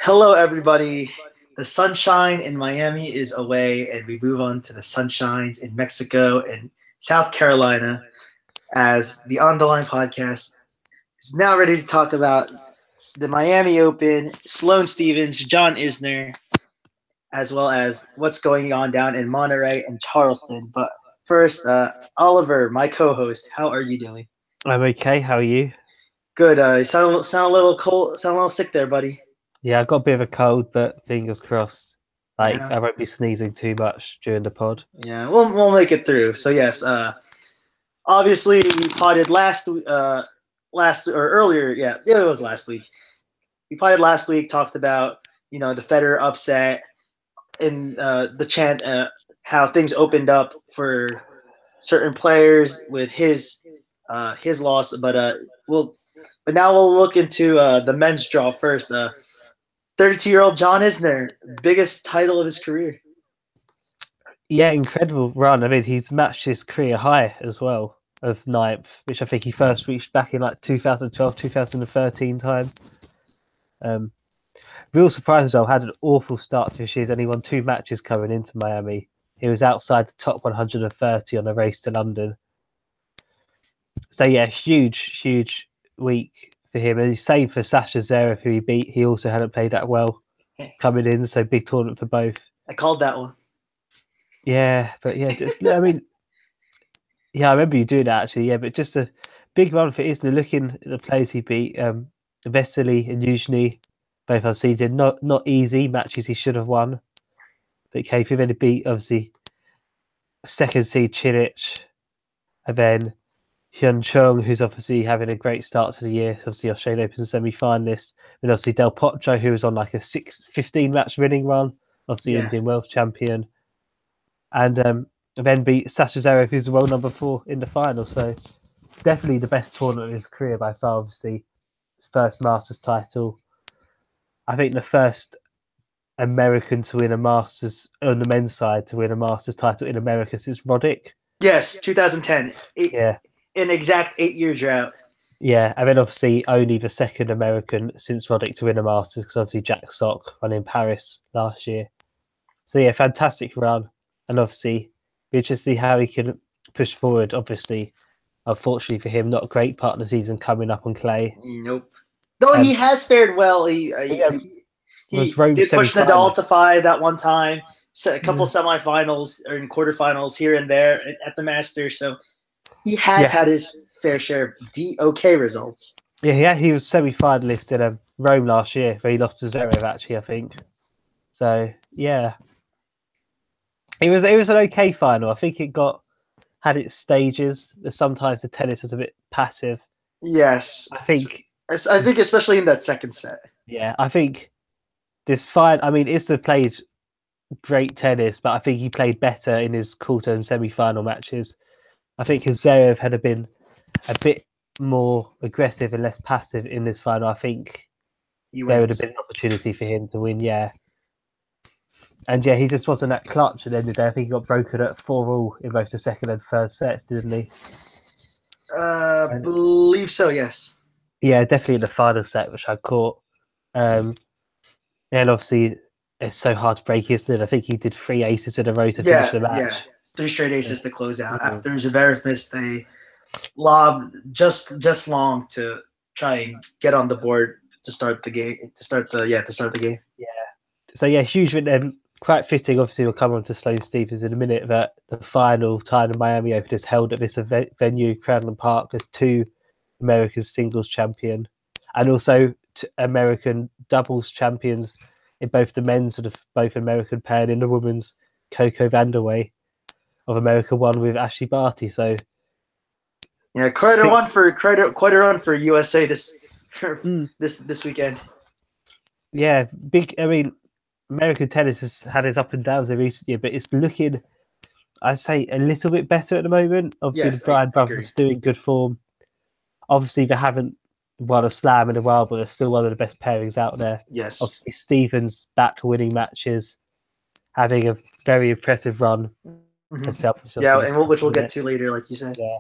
Hello, everybody. The sunshine in Miami is away, and we move on to the sunshines in Mexico and South Carolina as the On the Line podcast is now ready to talk about the Miami Open, Sloane Stevens, John Isner, as well as what's going on down in Monterey and Charleston. But first, Oliver, my co-host, how are you doing? I'm okay. How are you? Good. You sound a little cold. Sound a little sick there, buddy. Yeah, I got a bit of a cold, but fingers crossed. Yeah. I won't be sneezing too much during the pod. Yeah, we'll make it through. So yes, obviously we potted last or earlier. Yeah, it was last week. We potted last week. Talked about the Federer upset and the chant how things opened up for certain players with his loss. But now we'll look into the men's draw first. 32-year-old John Isner, biggest title of his career. Yeah, incredible run. I mean, he's matched his career high as well of ninth, which I think he first reached back in like 2012, 2013 time. Real surprise as well, had an awful start to this year. He's only won 2 matches coming into Miami. He was outside the top 130 on a race to London. So yeah, huge week for him. And same for Sasha Zverev, who he beat. He also hadn't played that well coming in, so big tournament for both. I called that one. Yeah, but yeah, I I remember you doing that actually. Yeah, but just a big run for Isner. Looking at the players he beat, Vesely and Yuzhny, both unseeded. Not easy matches he should have won. But okay, he then beat obviously second seed Cilic, and then Hyun Chung, who's obviously having a great start to the year, obviously Australian Open semi-finalist, and obviously Del Potro, who was on like a 15 match winning run, obviously Indian world champion, and then beat Sasha Zverev, who's the world number 4 in the final. So definitely the best tournament of his career by far. Obviously, his first Masters title. I think the first American to win a Masters on the men's side to win a Masters title in America since Roddick. Yes, 2010. Yeah. An exact 8-year drought. Yeah, and then obviously only the second American since Roddick to win a Masters, because obviously Jack Sock won in Paris last year. So yeah, fantastic run, and obviously we just see how he can push forward. Obviously, unfortunately for him, not a great part of the season coming up on clay. Nope. Though he has fared well. He did push Nadal to 5 that one time. A couple semifinals or in quarterfinals here and there at the Masters. So he has had his fair share of okay results. Yeah, he was semi-finalist in Rome last year, where he lost to Zverev, actually, I think. So yeah, it was an okay final. I think it had its stages. Sometimes the tennis is a bit passive. Yes, I think especially in that second set. Yeah, I think this fight. I mean, Isner played great tennis, but I think he played better in his quarter and semi-final matches. I think Zverev had been a bit more aggressive and less passive in this final. I think there would have been an opportunity for him to win. Yeah. And yeah, he just wasn't that clutch at the end of the day. I think he got broken at 4-all in both the second and third sets, didn't he? Believe so, yes. Yeah, definitely in the final set, which I caught. And obviously, it's so hard to break, isn't it? I think he did 3 aces in a row to finish the match. Yeah, 3 straight aces to close out. After Zverev missed a lob just long to try and get on the board to start the game. To start the game. Yeah. So yeah, huge win. Quite fitting. Obviously, we'll come on to Sloane Stevens in a minute. That the final time the Miami Open is held at this venue, Crandon Park. There's 2 American singles champion, and also American doubles champions in both the men's and both American pair, and in the women's, Coco Vandeweghe of America won with Ashley Barty. So yeah, quite a run for USA this weekend. Yeah, big. I mean, American tennis has had its up and downs in recent year, but it's looking, I'd say, a little bit better at the moment. Obviously, the Bryan brothers are still in good form. Obviously, they haven't won a slam in a while, but they're still one of the best pairings out there. Yes. Obviously, Stevens back winning matches, having a very impressive run. Mm-hmm. Yeah, and which we'll get to later, like you said. Yeah.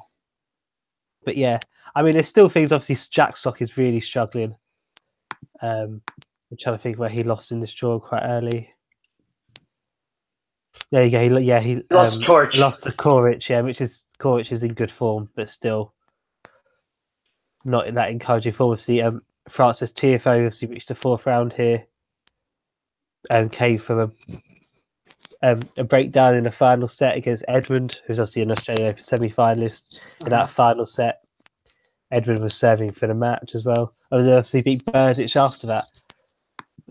But yeah, I mean, there's still things. Obviously, Jack Sock is really struggling. I'm trying to think where he lost in this draw quite early. There you go. He lost Torch. lost to Coric, which is Coric is in good form, but still not in that encouraging form. Obviously, Francis Tiafoe obviously reached the fourth round here, and came from a breakdown in the final set against Edmund, who's obviously an Australian Open semi-finalist. In that final set, Edmund was serving for the match as well. And then obviously beat Berdych after that.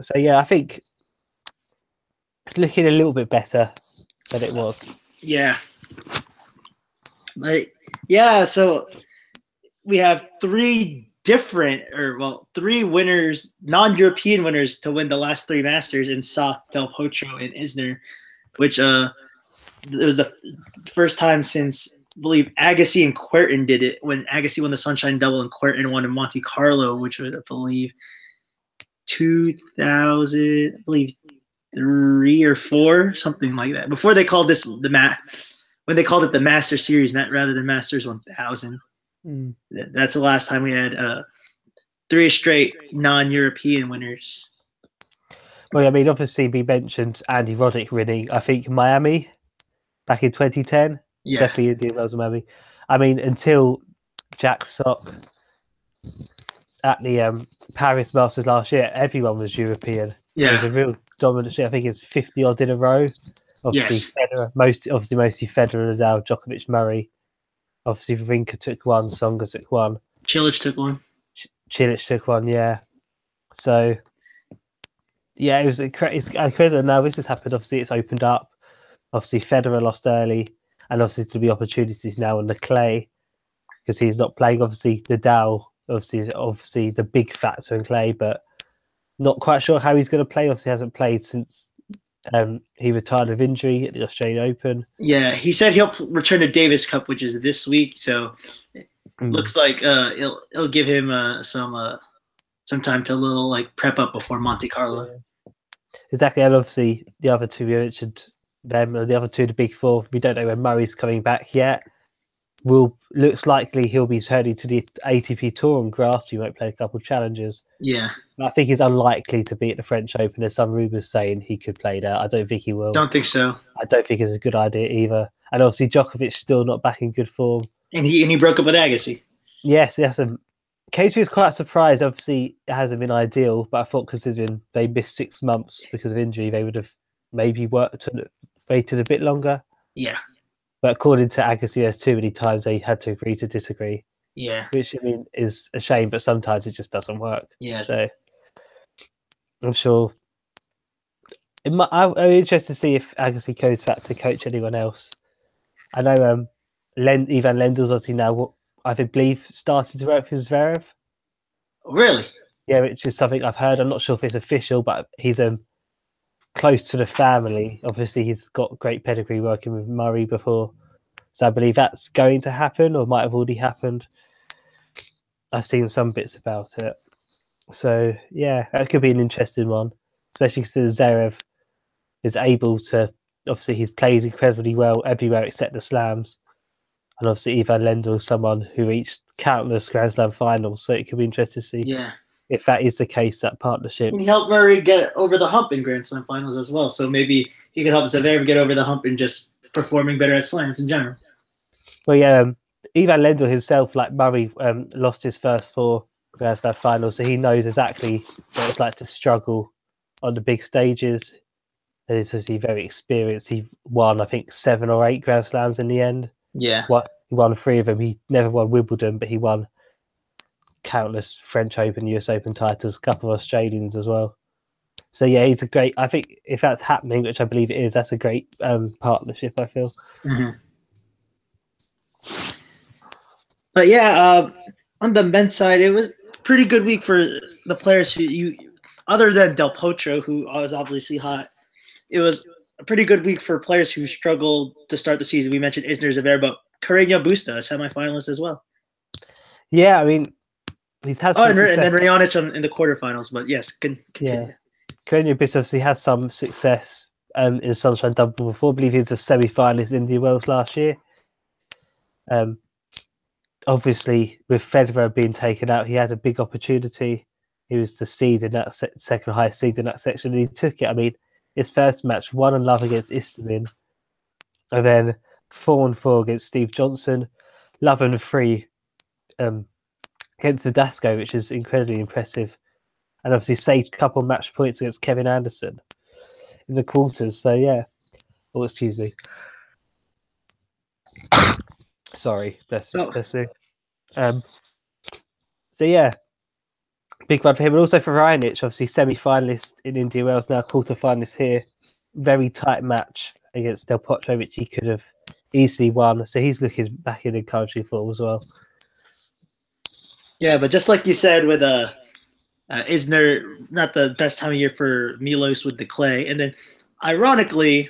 So yeah, I think it's looking a little bit better than it was. Yeah. So we have three winners, non-European winners to win the last three Masters in Soth, Del Potro, and Isner, which it was the first time since, I believe, Agassi and Querten did it, when Agassi won the Sunshine Double and Querten won in Monte Carlo, which was, I believe, 2000, I believe, 3 or 4, something like that. Before they called this when they called it the Master Series, rather than Masters 1000. That's the last time we had 3 straight non-European winners. Well, I mean, obviously we mentioned Andy Roddick winning, I think, Miami back in 2010. Yeah. Definitely Indian Wells and Miami. I mean, until Jack Sock at the Paris Masters last year, everyone was European. Yeah. It was a real dominant. I think it's 50 odd in a row. Obviously, yes. Federer, mostly Federer, Nadal, Djokovic, Murray. Obviously, Wawrinka took one, Tsonga took one, Cilic took one. Cilic took one, yeah. So, yeah, it was incredible. Now this has happened. Obviously, it's opened up. Obviously, Federer lost early, and obviously there'll be opportunities now on the clay because he's not playing. Obviously, Nadal is obviously the big factor in clay, but not quite sure how he's going to play. Obviously, hasn't played since he retired of injury at the Australian Open. Yeah, he said he'll return to Davis Cup, which is this week. So looks like it'll give him some time to prep up before Monte Carlo. Yeah. Exactly, and obviously the other two we mentioned them, the other two, the big four. We don't know when Murray's coming back yet. Looks likely he'll be turning to the ATP Tour on grass. He might play a couple of challenges. Yeah, I think he's unlikely to be at the French Open. There's some rumours saying he could play there. I don't think he will. Don't think so. I don't think it's a good idea either. And obviously Djokovic's still not back in good form. And he broke up with Agassi. Yes, KP was quite surprised. Obviously, it hasn't been ideal, but I thought considering they missed 6 months because of injury, they would have maybe waited a bit longer. Yeah. But according to Agassi, there's too many times they had to agree to disagree. Yeah. Which, I mean, is a shame, but sometimes it just doesn't work. Yeah. So I'm sure. I'm interested to see if Agassi goes back to coach anyone else. I know Ivan Lendl's obviously now, I believe, started to work with Zverev. Really? Yeah, which is something I've heard. I'm not sure if it's official, but he's close to the family. Obviously, he's got great pedigree working with Murray before. So I believe that's going to happen or might have already happened. I've seen some bits about it. So, yeah, that could be an interesting one, especially because Zverev is able to, obviously, he's played incredibly well everywhere except the slams. And obviously, Ivan Lendl is someone who reached countless Grand Slam finals. So it could be interesting to see if that is the case, that partnership. And he helped Murray get over the hump in Grand Slam finals as well. So maybe he could help Zverev get over the hump and just performing better at slams in general. Well, yeah, Ivan Lendl himself, like Murray, lost his first 4 Grand Slam finals, so he knows exactly what it's like to struggle on the big stages. And he's obviously very experienced. He won, I think, 7 or 8 Grand Slams in the end. Yeah. He won 3 of them. He never won Wimbledon, but he won countless French Open, US Open titles, a couple of Australians as well. So, yeah, he's a great... I think if that's happening, which I believe it is, that's a great partnership, I feel. Mm-hmm. But, yeah, on the men's side, it was a pretty good week for the players other than Del Potro, who was obviously hot. It was a pretty good week for players who struggled to start the season. We mentioned Isner, Zverev, but Carreño Busta, a semifinalist as well. Yeah, I mean, he's had some success. And then Raonic in the quarterfinals, but yes, continue. Yeah. Carreño Busta obviously had some success in the Sunshine Double before. I believe he was a semi-finalist in India Wells last year. Obviously, with Federer being taken out, he had a big opportunity. He was the seed in that second highest seed in that section, and he took it. I mean, his first match, 1-0 against Istomin, and then 4-4 against Steve Johnson, 11-3 against Verdasco, which is incredibly impressive, and obviously saved a couple of match points against Kevin Anderson in the quarters. So yeah, excuse me. Sorry, bless me. So yeah, big one for him, and also for Raonic, obviously semi-finalist in India Wales, now quarter-finalist here. Very tight match against Del Potro, which he could have easily won. So he's looking back in encouraging form as well. Yeah, but just like you said with Isner, not the best time of year for Milos with the clay, and then ironically,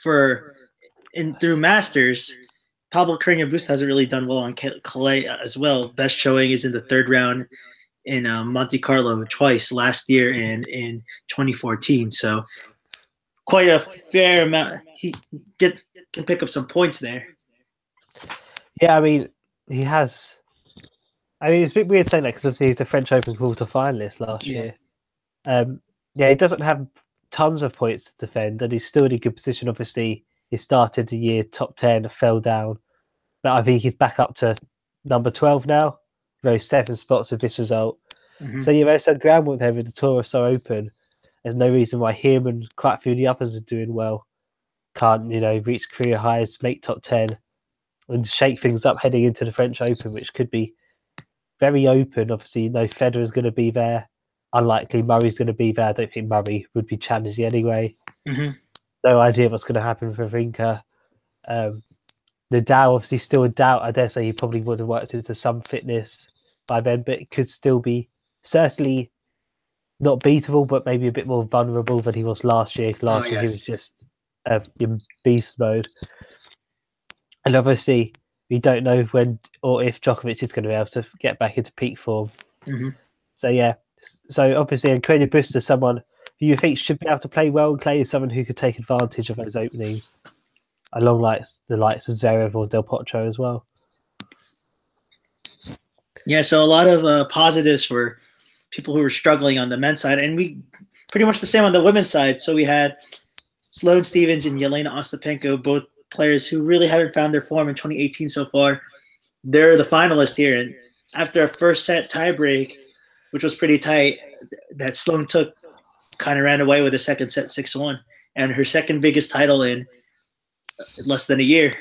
through Masters, Pablo Carreño Busta hasn't really done well on clay as well. Best showing is in the third round in Monte Carlo twice last year and in 2014. So quite a fair amount. He can pick up some points there. Yeah, I mean, he has. I mean, it's a bit weird saying that because obviously he's the French Open quarter finalist last year. Yeah, he doesn't have tons of points to defend, and he's still in a good position. Obviously, he started the year top 10, fell down, but I think he's back up to number 12 now. Rose 7 spots with this result. Mm-hmm. So you've some ground with him with the tour so open. There's no reason why him and quite a few of the others are doing well can't, reach career highs, make top 10, and shake things up heading into the French Open, which could be very open. Obviously, Federer's going to be there. Unlikely Murray's going to be there. I don't think Murray would be challenging anyway. Mm-hmm. No idea what's going to happen for Wawrinka. Nadal, obviously, still a doubt. I dare say he probably would have worked into some fitness by then, but it could still be certainly not beatable, but maybe a bit more vulnerable than he was last year. Last year, he was just in beast mode. And obviously, we don't know when or if Djokovic is going to be able to get back into peak form. Mm-hmm. So, yeah. So, obviously, and Carreño Busta, someone who you think should be able to play well and play is someone who could take advantage of those openings, along the likes of Zverev or Del Potro as well. Yeah, so a lot of positives for people who were struggling on the men's side, and we pretty much the same on the women's side. So we had Sloane Stephens and Yelena Ostapenko, both players who really haven't found their form in 2018 so far. They're the finalists here, and after a first set tiebreak, which was pretty tight, that Sloane took, kind of ran away with a second set 6-1, and her second biggest title in less than a year.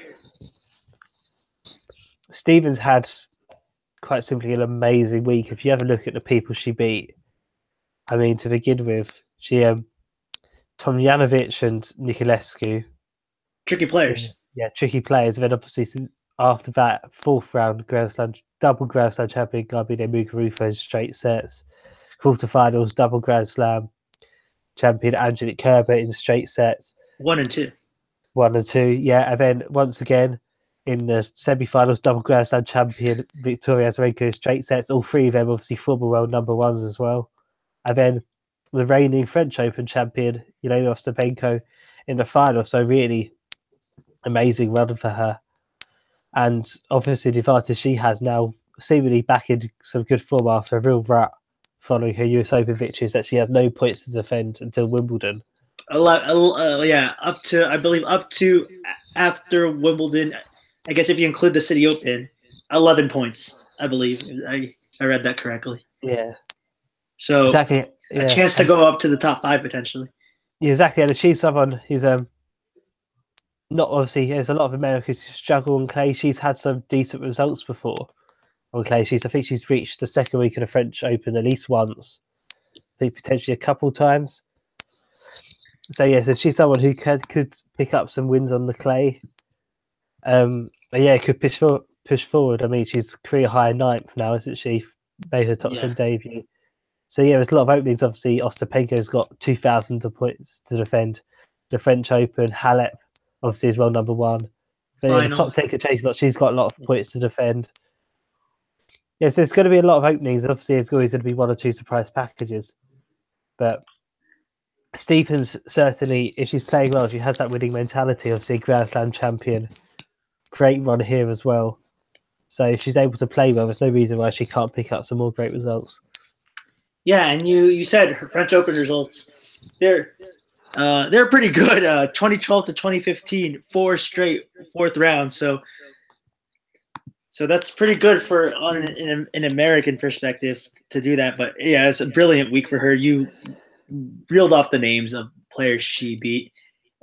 Stephens had quite simply an amazing week. If you have a look at the people she beat, I mean, to begin with, she Tomljanovic and Niculescu. Tricky players. Yeah, tricky players. And then obviously since after that, fourth round double Grand Slam champion Garbine Muguruza straight sets. Quarterfinals, double Grand Slam champion Angelique Kerber in straight sets. 1 and 2. 1 and 2, yeah. And then once again, in the semi-finals, double Grand Slam champion Victoria Azarenka straight sets. All three of them obviously former world number ones as well. And then the reigning French Open champion Yelena Ostapenko in the final. So really amazing run for her. And obviously the advantage she has now, seemingly back in some good form after a real rut following her US Open victories, that she has no points to defend until Wimbledon. Up to after Wimbledon. I guess if you include the City Open, 11 points, I believe. I read that correctly. Yeah. So exactly, yeah. A chance to go up to the top 5 potentially. Yeah, exactly. And she's someone who's not obviously, there's a lot of Americans who struggle on clay. She's had some decent results before on clay. I think she's reached the second week of the French Open at least once. I think potentially a couple times. So yes, she's someone who could pick up some wins on the clay. Could push forward. I mean, she's career high 9th now, isn't she? Made her top 10 debut. So yeah, there's a lot of openings. Obviously, Ostapenko's got 2,000 points to defend. The French Open, Halep obviously is well number 1. But the top 10 could change a lot. She's got a lot of points to defend. Yes, there's going to be a lot of openings. Obviously, it's always going to be 1 or 2 surprise packages. But Stephens, certainly, if she's playing well, she has that winning mentality. Obviously, Grand Slam champion. Great run here as well. So if she's able to play well, there's no reason why she can't pick up some more great results. Yeah, and you said her French Open results. They're pretty good. 2012 to 2015, four straight fourth round. So that's pretty good for on an American perspective to do that. But yeah, it's a brilliant week for her. You reeled off the names of players she beat,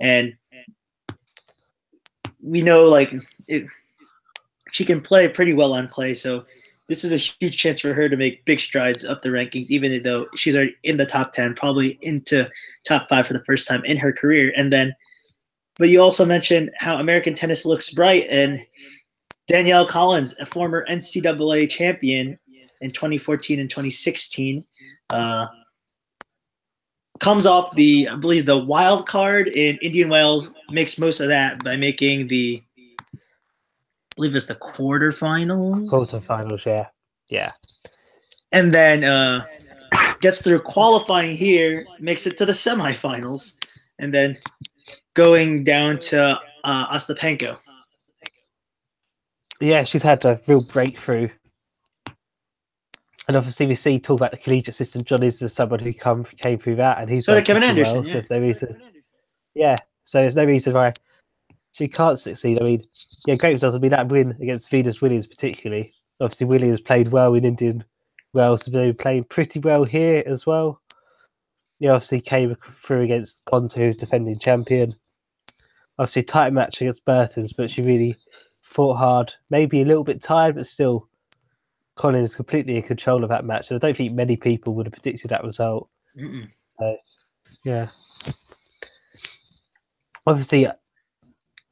and we know she can play pretty well on clay. So this is a huge chance for her to make big strides up the rankings, even though she's already in the top 10, probably into top 5 for the first time in her career. And then, but you also mentioned how American tennis looks bright, and Danielle Collins, a former NCAA champion in 2014 and 2016, comes off I believe the wild card in Indian Wells, makes most of that by making I believe it's the quarterfinals. Quarterfinals, yeah. Yeah. And then gets through qualifying here, makes it to the semifinals, and then going down to Ostapenko. Yeah, she's had a real breakthrough. And obviously, we see talk about the collegiate system. John is someone who came through that, and he's so did Kevin Anderson. Well, so there's no reason. Yeah, so there's no reason why she can't succeed. I mean, yeah, great result. I mean, that win against Venus Williams, particularly. Obviously, Williams played well in Indian Wells, so they playing pretty well here as well. Yeah, obviously came through against Quanta, who's defending champion. Obviously, tight match against Burtons, but she really fought hard. Maybe a little bit tired, but still. Collins is completely in control of that match, and I don't think many people would have predicted that result. So, yeah. Obviously,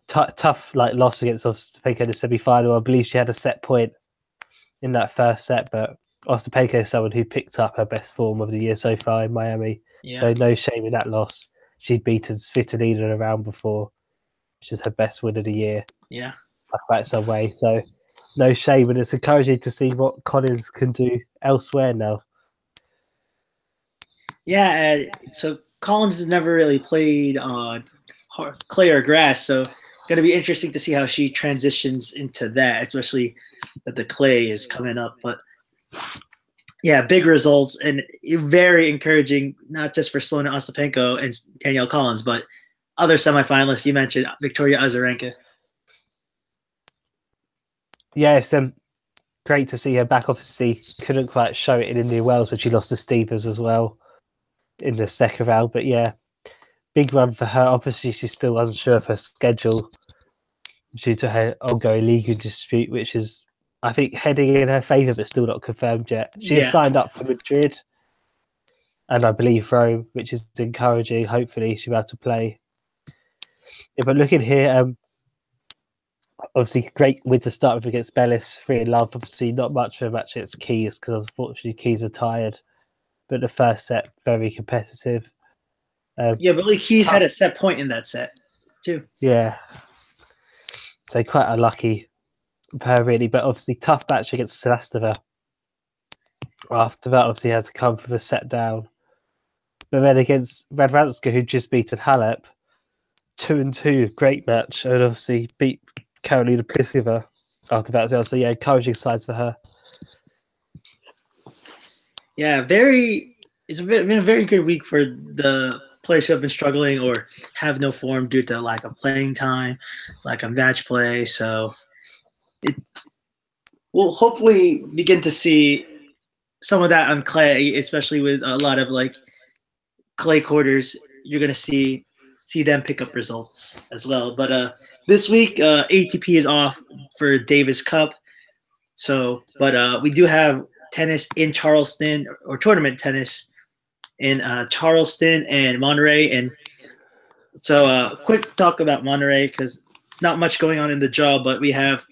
tough loss against Ostapenko in the semi-final. I believe she had a set point in that first set, but Ostapenko is someone who picked up her best form of the year so far in Miami. Yeah. So no shame in that loss. She'd beaten Svitolina in a round before, which is her best win of the year. Yeah. Back some way. So no shame, and it's encouraging to see what Collins can do elsewhere now. Yeah, so Collins has never really played on clay or grass, so going to be interesting to see how she transitions into that, especially that the clay is coming up. But yeah, big results and very encouraging, not just for Sloana Ostapenko and Danielle Collins, but other semifinalists. You mentioned Victoria Azarenka. Yeah, it's great to see her back. Obviously, couldn't quite show it in Indian Wells, but she lost to Stevens as well in the second round. But yeah, big run for her. Obviously, she's still unsure of her schedule due to her ongoing legal dispute, which is, I think, heading in her favour, but still not confirmed yet. She has signed up for Madrid and I believe Rome, which is encouraging. Hopefully, she'll be able to play. Yeah, but looking here, obviously, great win to start with against Bellis, 3-love. Obviously, not much of a match against Keys because unfortunately Keys retired. But the first set, very competitive. Yeah, but Keys had a set point in that set too. Yeah. So quite unlucky for her, really. But obviously, tough match against Celestova. After that, obviously, had to come from a set down. But then against Radwanska, who just beaten Halep, 2-2, great match. And obviously beat Karolina Pliskova after that as well. So yeah, encouraging sides for her. Yeah, it's been a very good week for the players who have been struggling or have no form due to lack of playing time, lack of match play. So we'll hopefully begin to see some of that on clay, especially with a lot of clay quarters. You're going to see them pick up results as well. But this week, ATP is off for Davis Cup. So, but we do have tennis in Charleston, or tournament tennis in Charleston and Monterey. And so quick talk about Monterey, because not much going on in the draw, but we have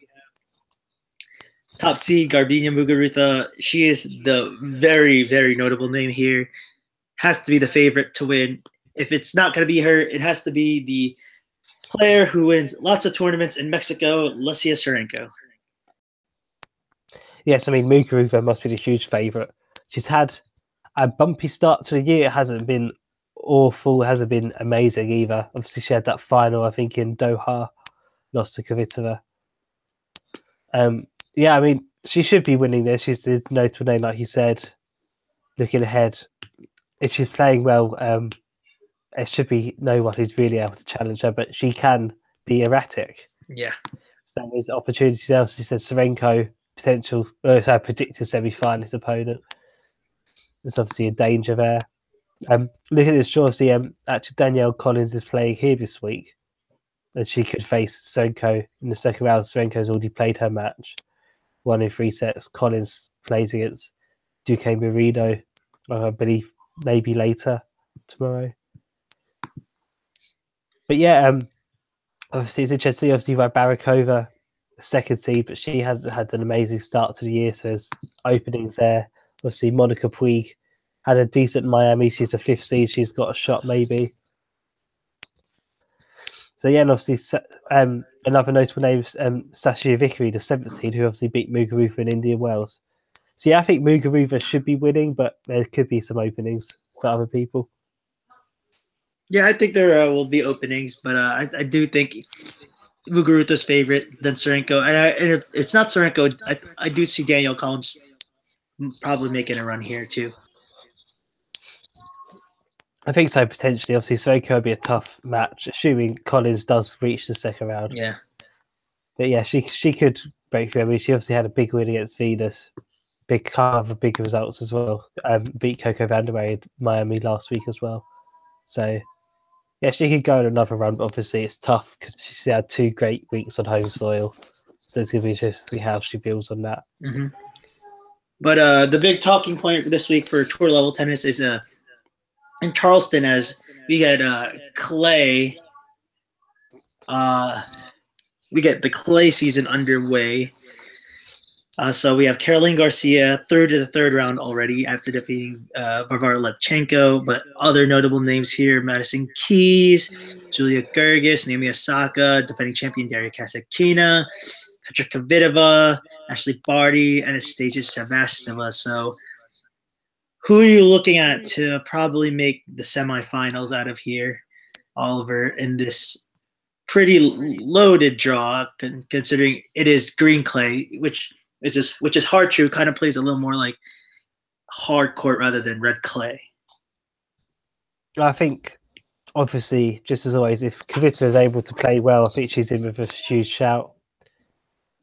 top seed Garbiñe Muguruza. She is the very, very notable name here. Has to be the favorite to win. If it's not going to be her, it has to be the player who wins lots of tournaments in Mexico, Lesia Sarenko. Yes, I mean, Muguruza must be the huge favourite. She's had a bumpy start to the year. It hasn't been awful. It hasn't been amazing either. Obviously, she had that final, I think, in Doha, lost to Kvitova. Yeah, I mean, she should be winning this. She's a notable name, like you said. looking ahead, if she's playing well, it should be no one who's really able to challenge her, but she can be erratic. Yeah. So there's opportunities there. She said Serenko, potential, it's her predicted semi-finalist opponent. There's obviously a danger there. Looking at this draw, see, actually Danielle Collins is playing here this week, and she could face Serenko in the second round. Serenko's already played her match, 1 in 3 sets. Collins plays against Duque Marino, I believe, maybe later tomorrow. But yeah, obviously it's interesting. Obviously, you've had Barakova, second seed, but she hasn't had an amazing start to the year, so there's openings there. Obviously, Monica Puig had a decent Miami. She's a 5th seed. She's got a shot, maybe. So yeah, and obviously another notable name is Sasha Vickery, the 7th seed, who obviously beat Muguruza in Indian Wells. So yeah, I think Muguruza should be winning, but there could be some openings for other people. Yeah, I think there will be openings, but I do think Muguruza's favorite than Serenko. And if it's not Serenko, I do see Danielle Collins probably making a run here too. I think so, potentially. Obviously, Serenko would be a tough match, assuming Collins does reach the second round. Yeah. But yeah, she could break through. I mean, she obviously had a big win against Venus. Big results as well. Beat Coco Vandeweghe in Miami last week as well. So yeah, she could go on another run, but obviously it's tough because she had 2 great weeks on home soil. So it's going to be interesting to see how she builds on that. Mm-hmm. But the big talking point for this week for tour level tennis is in Charleston, as we get clay. We get the clay season underway. So we have Caroline Garcia through to the 3rd round already after defeating Varvara Lepchenko. But other notable names here: Madison Keys, Julia Gergis, Naomi Osaka, defending champion Daria Kasatkina, Petra Kvitova, Ashley Barty, Anastasia Sevastova. So who are you looking at to probably make the semifinals out of here, Oliver, in this pretty loaded draw, considering it is green clay, which is hard true, kind of plays a little more like hard court rather than red clay. I think, obviously, just as always, if Kvitova is able to play well, I think she's in with a huge shout.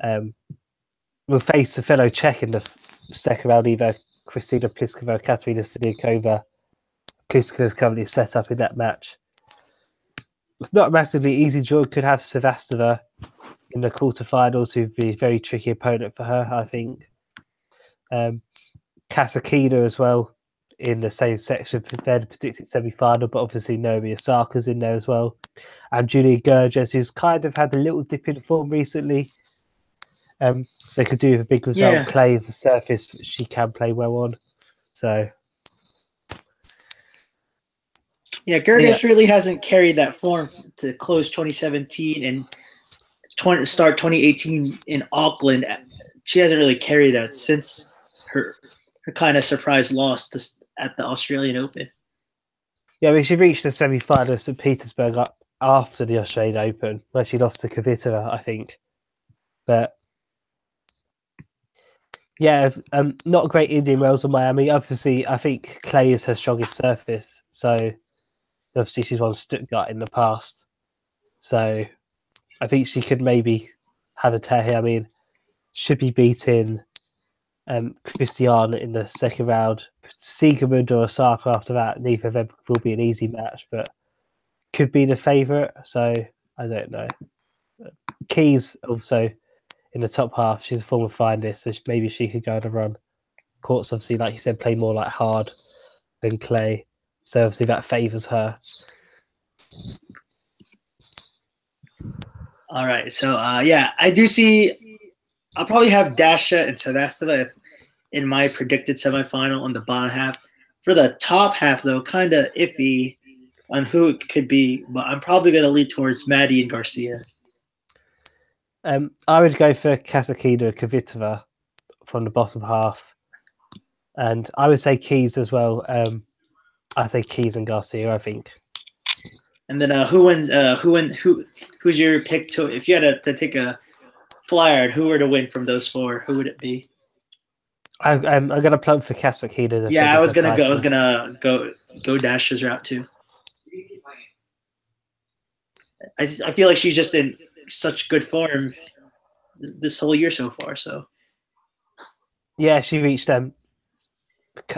We'll face a fellow Czech in the second round, either Kristina Pliskova or Katerina Siniakova. Pliskova is currently set up in that match. It's not a massively easy draw. Could have Sevastova in the quarterfinals, who'd be a very tricky opponent for her, I think. Kasatkina as well in the same section, then predicted semi-final, but obviously Naomi Osaka's in there as well. And Julia Gerges, who's kind of had a little dip in form recently. So could do with a big result. Yeah. Clay is the surface she can play well on. So yeah, Gerges really hasn't carried that form to close 2017 and start 2018 in Auckland. She hasn't really carried that since her kind of surprise loss at the Australian Open. Yeah, I mean, she reached the semi-final of St. Petersburg after the Australian Open, where she lost to Kvitova, I think. But yeah, not great Indian Wells or Miami. Obviously, I think clay is her strongest surface. So obviously she's won Stuttgart in the past. So I think she could maybe have a tear here. I mean, should be beating Christian in the second round. Siegemund or Osaka after that. Neither of them will be an easy match, but could be the favourite. So I don't know. Keys also in the top half. She's a former finalist, so maybe she could go on a run. Courts obviously, like you said, play more like hard than clay. So obviously that favours her. All right. So, yeah, I do see I'll probably have Dasha and Sevastova in my predicted semifinal on the bottom half. For the top half, though, kind of iffy on who it could be, but I'm probably going to lead towards Maddie and Garcia. I would go for Kasatkina and Kvitova from the bottom half. And I would say Keys as well. I say Keys and Garcia, I think. And then who wins? Who's your pick to? If you had to take a flyer, who were to win from those 4? Who would it be? I'm gonna plug for Kasakina. Yeah, I was gonna go Dash's route too. I feel like she's just in such good form this whole year so far. So yeah, she reached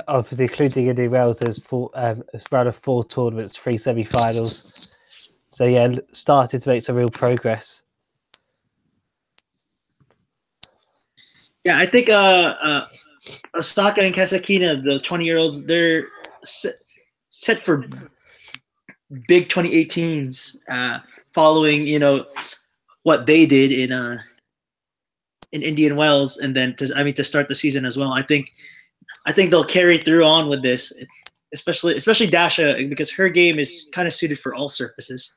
obviously including Indian Wells as round of 4 tournaments, 3 semi-finals. So yeah, started to make some real progress. Yeah, I think Osaka and Kasakina, the 20-year-olds, they're set for big 2018s. Following what they did in Indian Wells, and then to start the season as well. I think they'll carry through on with this, especially Dasha, because her game is kind of suited for all surfaces.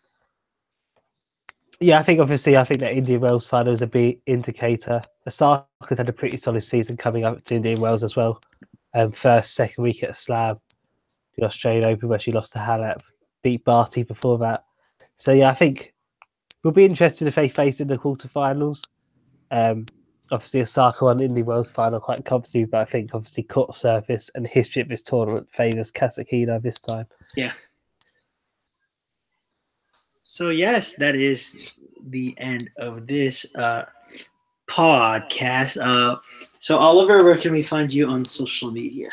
Yeah, I think that Indian Wells final is a big indicator. Osaka had a pretty solid season coming up to Indian Wells as well. Second week at Slam, the Australian Open, where she lost to Halep, beat Barty before that. So yeah, I think we'll be interested if they face in the quarterfinals. Obviously, Osaka won Indian Wells final quite comfortably, but I think obviously court surface and the history of this tournament favours Kasakina this time. Yeah. So yes, that is the end of this podcast. So Oliver, where can we find you on social media?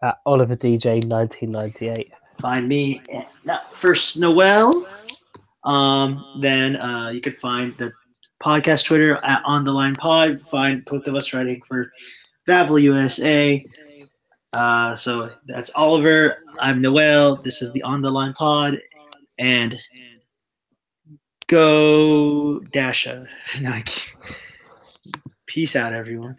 At Oliver DJ 1998. Find me at First Noel. Then you can find the podcast Twitter at On the Line Pod. Find both of us writing for Bavel USA. So that's Oliver. I'm Noel. This is the On the Line Pod, and go Dasha. Peace out, everyone.